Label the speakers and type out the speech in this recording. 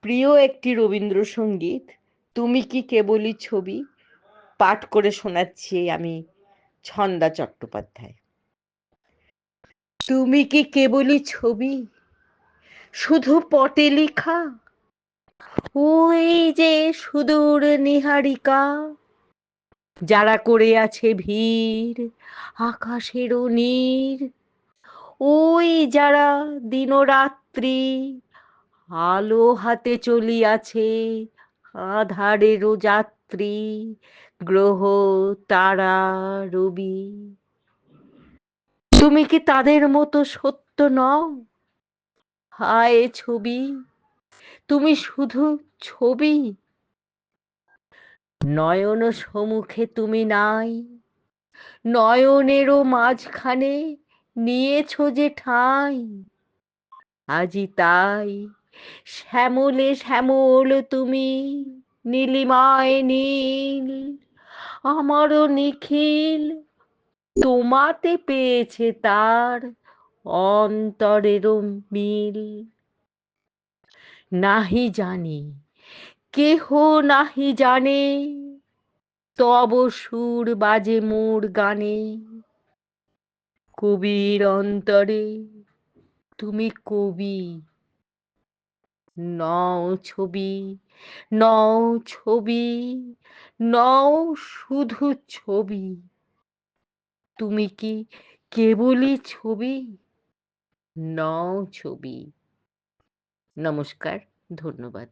Speaker 1: প্রিয় একটি রবীন্দ্রসঙ্গীত তুমি কি কেবলই ছবি পাঠ করে শোনাচ্ছি আমি ছন্দা চট্টোপাধ্যায়। তুমি কি কেবলই ছবি, শুধু পটে লেখা, ওই যে সুদূর নিহারিকা, যারা করে আছে ভিড় আকাশেরও নীড়, ওই যারা দিনরাত্রি আলো হাতে চলিয়াছে, আঁধারেরও যাত্রী, গ্রহ তারা রবি। তুমি কি তাদের মতো সত্য নও? হায় ছবি, তুমি শুধু ছবি। নয়ন সমুখে তুমি নাই, নয়নেরও মাঝখানে নিয়েছ যে ঠাঁই। আজি তাই শ্যামলে শ্যামল তুমি, নীলিমায় নীল, আমারও নিখিল তোমাতে পেয়েছে তার অন্তরেরও মিল। নাহি জানি, কেহ নাহি জানে, তব সুর বাজে মোর গানে। কবির অন্তরে তুমি কবি, নও ছবি, নও ছবি, নও শুধু ছবি। তুমি কি কেবলই ছবি, নও ছবি। নমস্কার, ধন্যবাদ।